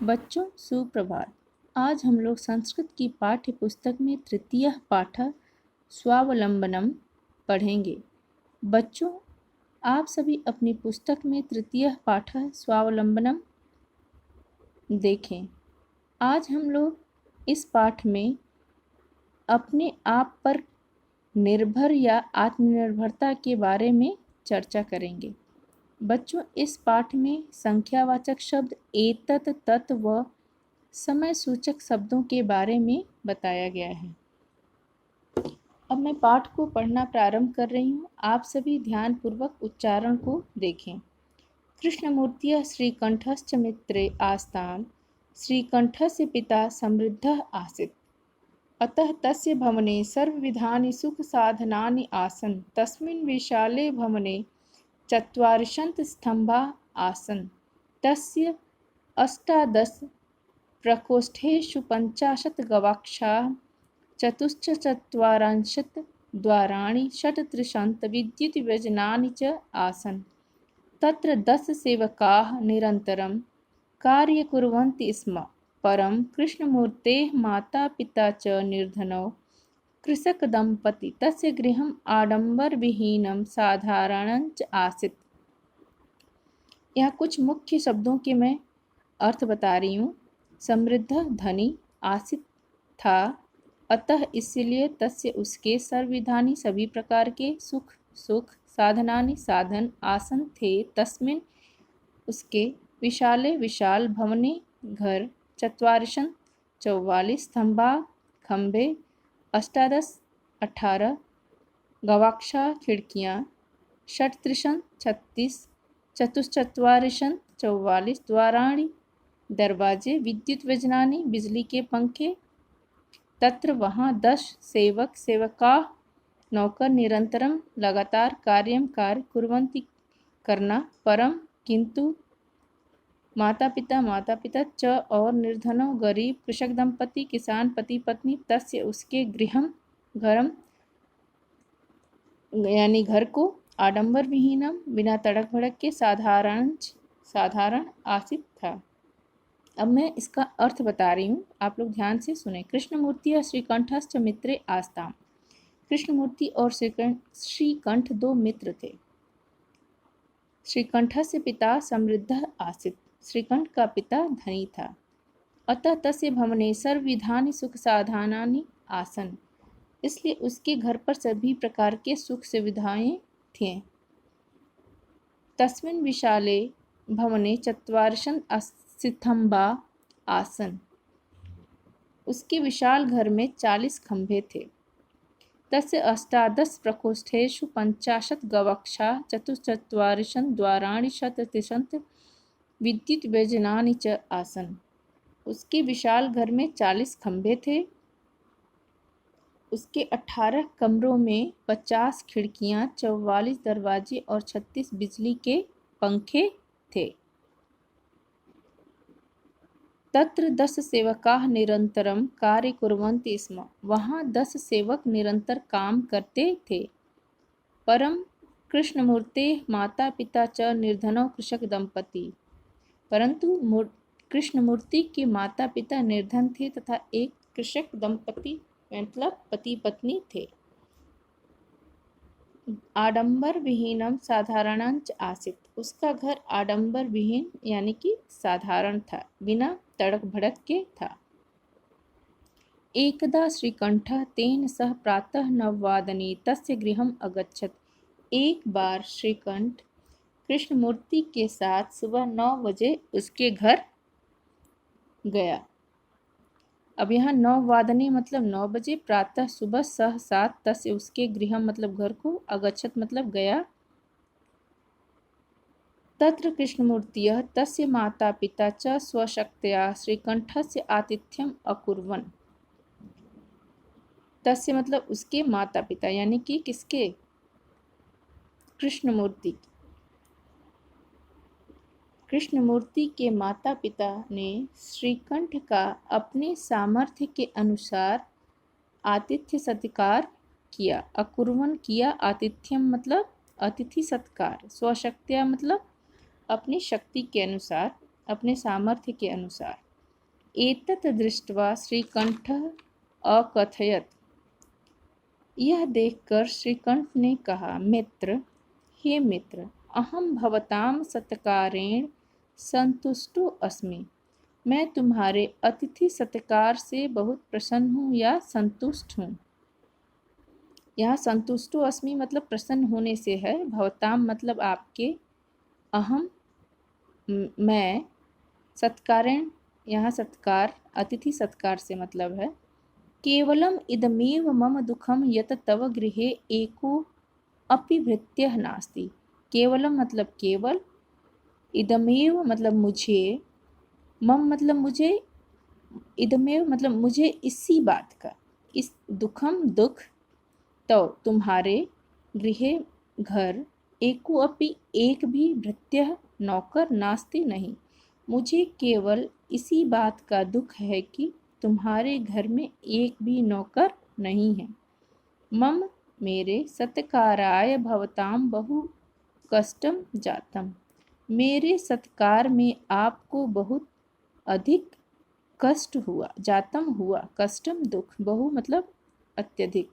बच्चों सुप्रभात। आज हम लोग संस्कृत की पाठ्य पुस्तक में तृतीय पाठ स्वावलंबनम पढ़ेंगे। बच्चों, आप सभी अपनी पुस्तक में तृतीय पाठ स्वावलंबनम देखें। आज हम लोग इस पाठ में अपने आप पर निर्भर या आत्मनिर्भरता के बारे में चर्चा करेंगे। बच्चों, इस पाठ में संख्यावाचक शब्द एतत् तत् व समय सूचक शब्दों के बारे में बताया गया है। अब मैं पाठ को पढ़ना प्रारंभ कर रही हूँ। आप सभी ध्यानपूर्वक उच्चारण को देखें। कृष्णमूर्तिः श्रीकण्ठश्च मित्रे आस्तां, श्रीकण्ठस्य पिता समृद्धः आसीत्। अतः तस्य भवने सर्वविधानि सुखसाधनानि आसन्। तस्मिन् विशाले भवने चत्वारिंशत् स्तम्भाः आसन्। तस्य 18 प्रकोष्ठेषु 50 गवाक्षाः, 44 द्वाराणि, 36 विद्युद्व्यजनानि च आसन्। तत्र 10 सेवकाः निरन्तरं कार्यं कुर्वन्ति स्म। परं कृष्णमूर्तेः मातापिता च निर्धनौ कृषकदम्पती। तस्य गृहम् आडम्बरविहीनं साधारणं च आसीत्। यहाँ कुछ मुख्य शब्दों के मैं अर्थ बता रही हूँ। समृद्ध धनी, आसीत् था, अतः इसलिए, तस्य उसके, सर्वविधानि सभी प्रकार के, सुख साधनानि साधन, आसन थे, तस्मिन् उसके, विशाले विशाल, भवने घर, 44 स्तंभा खंभे, 18 गवाक्षा खिड़कियाँ, 36 44 द्वाराणि दरवाजे, विद्युत व्यजनानि बिजली के पंखे, तत्र वहाँ 10 सेवका नौकर, निरंतरम लगातार, कार्य कुर्वन्ति करना, परम किंतु, माता पिता च और निर्धनों गरीब, कृषक दंपति किसान पति पत्नी, तस्य उसके, गृहम घरम यानी घर को, आडंबर विहीनम बिना तड़क भड़क के, साधारण आसित था। अब मैं इसका अर्थ बता रही हूँ, आप लोग ध्यान से सुने। कृष्णमूर्ति श्रीकंठश्च मित्रे आस्तां। कृष्णमूर्ति और श्रीकंठ 2 मित्र थे। श्रीकंठस्य पिता समृद्धः आसीत्। श्रीकंठ का पिता धनी था। अतः तस्य भवने सर्वविधानि सुख साधनानि आसन्। इसलिए उसके घर पर सभी प्रकार के सुख सुविधाएं थीं। तस्मिन् विशाले भवने 44 स्तंभा आसन। उसके विशाल घर में 40 खंभे थे। तस्य 18 प्रकोष्ठेषु 50 गवाक्षाः, 44 द्वाराणि, 36 विद्युत व्यजनानि च आसन्। उसके विशाल घर में 40 खंभे थे। उसके 18 कमरों में 50 खिड़कियाँ, 44 दरवाजे और 36 बिजली के पंखे थे। तत्र 10 सेवकाः निरंतरम कार्य कुर्वन्ति स्म। वहाँ 10 सेवक निरंतर काम करते थे। परम कृष्णमूर्तेः माता पिता च निर्धनौ कृषक दंपति। परंतु कृष्णमूर्ति के माता पिता निर्धन थे तथा एक कृषक दंपति मतलब पति पत्नी थे। आडंबर विहीनम साधारणंच आसीत्। उसका घर आडंबर विहीन यानी कि साधारण था, बिना तड़क भड़क के था। एकदा श्रीकंठः तेन सह प्रातः 9 तस्य गृहम् अगच्छत्। एक बार श्रीकंठ कृष्णमूर्ति के साथ सुबह 9 बजे उसके घर गया। अब यहाँ 9 मतलब 9 बजे, प्रातः सुबह, सह 7, तस्य उसके, गृहम मतलब घर को, अगच्छत् मतलब गया। तत्र कृष्णमूर्तिः तस्य माता पिता च स्वशक्त्या श्रीकंठस्य आतिथ्यम् अकुर्वन्। तस्य मतलब उसके माता पिता यानी कि किसके? कृष्णमूर्ति। कृष्णमूर्ति के माता पिता ने श्रीकंठ का अपने सामर्थ्य के अनुसार आतिथ्य सत्कार किया। अकुर्वन् किया, आतिथ्यम मतलब अतिथि सत्कार, स्वशक्त्या मतलब अपनी शक्ति के अनुसार, अपने सामर्थ्य के अनुसार। एतत् दृष्ट्वा श्रीकंठः अकथयत्। यह देखकर श्रीकंठ ने कहा, मित्र, हे मित्र, अहम भवतां सत्कारेण संतुष्टो अस्मि। मैं तुम्हारे अतिथि सत्कार से बहुत प्रसन्न हूँ या संतुष्ट हूँ। यहाँ संतुष्टो अस्मि मतलब प्रसन्न होने से है, भवताम मतलब आपके, अहम मैं, सत्कारेण यहाँ सत्कार अतिथि सत्कार से मतलब है। केवलम इदमेव मम दुखम यत तव गृहे एको अपि भृत्यः नास्ति। केवलम मतलब केवल, इदमेव मतलब मुझे, मम मतलब मुझे, इदमेव मतलब मुझे इसी बात का, इस दुखम दुख, तो तुम्हारे, गृहे घर, एको अपि एक भी भृत्यः नौकर नास्ति नहीं, मुझे केवल इसी बात का दुख है कि तुम्हारे घर में एक भी नौकर नहीं है। मम मेरे सत्काराय भवताम बहु कष्टम जातम। मेरे सत्कार में आपको बहुत अधिक कष्ट हुआ, जातम हुआ, कष्टम दुख, बहु मतलब अत्यधिक।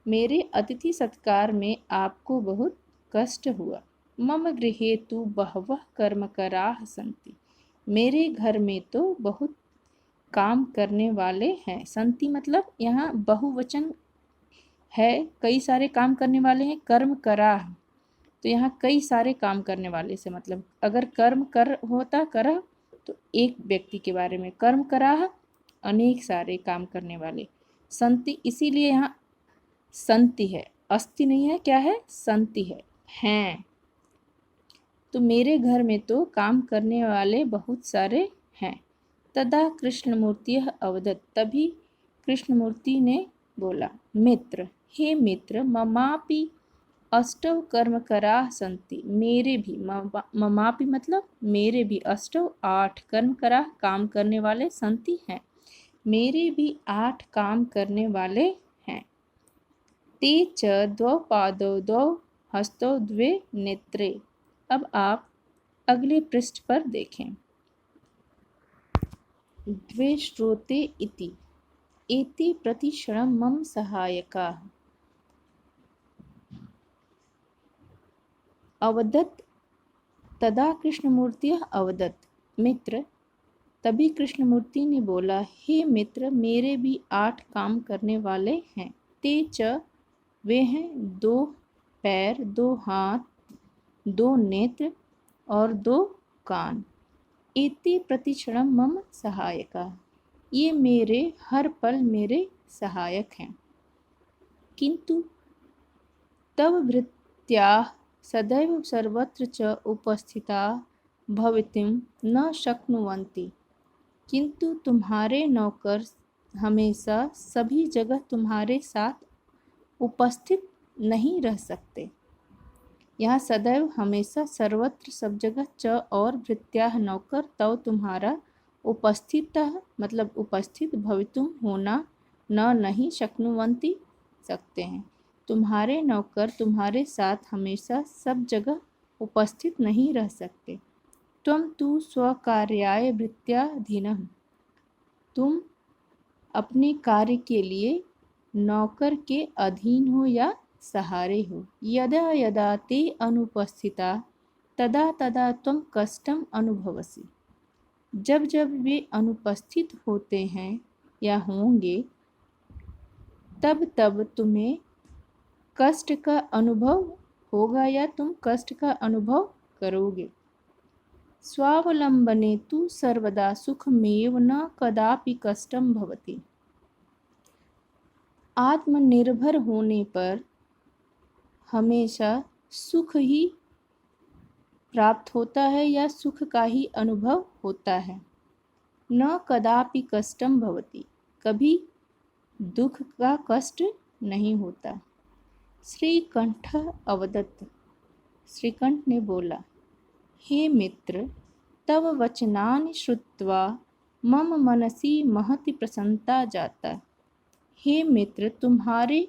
मेरे अतिथि सत्कार में आपको बहुत कष्ट हुआ। मम गृहे तु बहवः कर्मकराः सन्ति। मेरे घर में तो बहुत काम करने वाले हैं। संति मतलब यहाँ बहुवचन है, कई सारे काम करने वाले हैं। कर्म कराह, तो यहाँ कई सारे काम करने वाले से मतलब, अगर कर्म कर होता करह तो एक व्यक्ति के बारे में, कर्म कराह अनेक सारे काम करने वाले। संति इसीलिए यहाँ संति है, अस्ति नहीं है, क्या है, संति है, हैं। तो मेरे घर में तो काम करने वाले बहुत सारे हैं। तदा कृष्णमूर्ति अवदत्, तभी कृष्णमूर्ति ने बोला, मित्र, हे मित्र, ममापि अष्टौ कर्मकराः सन्ति। मेरे भी, ममापि मतलब मेरे भी, अष्टौ 8 कर्मकराः काम करने वाले, सन्ति हैं, मेरे भी 8 काम करने वाले हैं। ते च 2 पादौ 2 हस्तौ 2 नेत्रे। अब आप अगले पृष्ठ पर देखें। द्वे श्रोते इति एते प्रतिक्षणं मम सहायकाः। अवदत् तदा कृष्णमूर्ति अवदत्, मित्र, तभी कृष्णमूर्ति ने बोला, हे मित्र, मेरे भी 8 काम करने वाले हैं। ते च वे हैं 2 पैर, 2 हाथ, 2 नेत्र और 2 कान। एते प्रतिक्षणं मम सहायका, ये मेरे हर पल मेरे सहायक हैं। किंतु तव भृत्याः सदैव सर्वत्र च उपस्थिताः भवितुं न शक्नुवन्ति। किंतु तुम्हारे नौकर हमेशा सभी जगह तुम्हारे साथ उपस्थित नहीं रह सकते। यहाँ सदैव, हमेशा, सर्वत्र सब जगह, च और भृत्याः नौकर, तव तुम्हारा, उपस्थितः मतलब उपस्थित, भवितुम होना, न नहीं, शक्नुवन्ति सकते हैं। तुम्हारे नौकर तुम्हारे साथ हमेशा सब जगह उपस्थित नहीं रह सकते। त्वं तु स्वकार्याय भृत्याधीनः, तुम अपने कार्य के लिए नौकर के अधीन हो या सहारे हो। यदा यदा ते अनुपस्थिता तदा तदा त्वं कष्टम अनुभवसि। जब जब वे अनुपस्थित होते हैं या होंगे, तब तब तुम्हें कष्ट का अनुभव होगा या तुम कष्ट का अनुभव करोगे। स्वावलंबने तु सर्वदा सुखमेव न कदापि कष्टम भवति। आत्मनिर्भर होने पर हमेशा सुख ही प्राप्त होता है या सुख का ही अनुभव होता है। न कदापि कष्टम भवति, कभी दुख का कष्ट नहीं होता। श्रीकंठ अवदत्, श्रीकंठ ने बोला, हे मित्र, तव वचनानि श्रुत्वा मम मनसि महति प्रसन्नता जाता। हे मित्र, तुम्हारे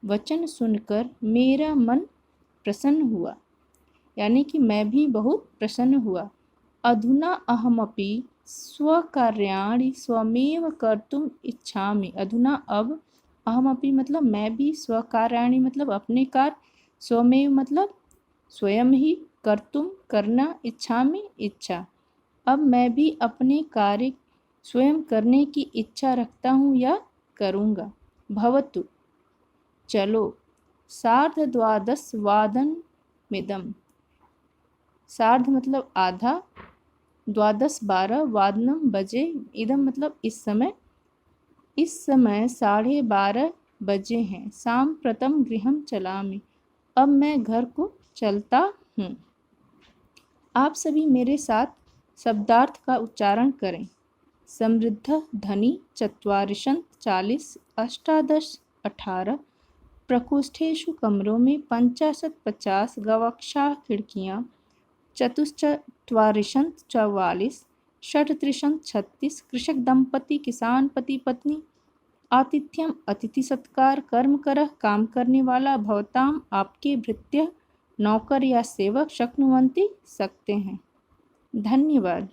वचन सुनकर मेरा मन प्रसन्न हुआ, यानी कि मैं भी बहुत प्रसन्न हुआ। अधुना अहमपि स्वकार्याणि स्वमेव कर्तुम इच्छामि। अधुना अब अहमपि मतलब मैं भी, स्वकार्याणि मतलब अपने कार्य, स्वमेव मतलब स्वयं ही, कर्तुम करना, इच्छामि इच्छा। अब मैं भी अपने कार्य स्वयं करने की इच्छा रखता हूँ या करूँगा। भवतु चलो, 12:15 सार्ध मतलब आधा, द्वादश 12, वादनम बजे, इदम मतलब इस समय 12:30 बजे हैं। सांप्रतम गृहम चलामि, अब मैं घर को चलता हूँ। आप सभी मेरे साथ शब्दार्थ का उच्चारण करें। समृद्ध धनी 44, 40, 18, 18, प्रकोष्ठेषु कमरों में 50, 50, गवाक्षा खिड़कियाँ 44, 44, 38, 36, कृषक दंपति किसान पति पत्नी, आतिथ्यम अतिथि सत्कार, कर्म करः काम करने वाला, भवताम आपके, भृत्य नौकर या सेवक, शक्नुवन्ति सकते हैं। धन्यवाद।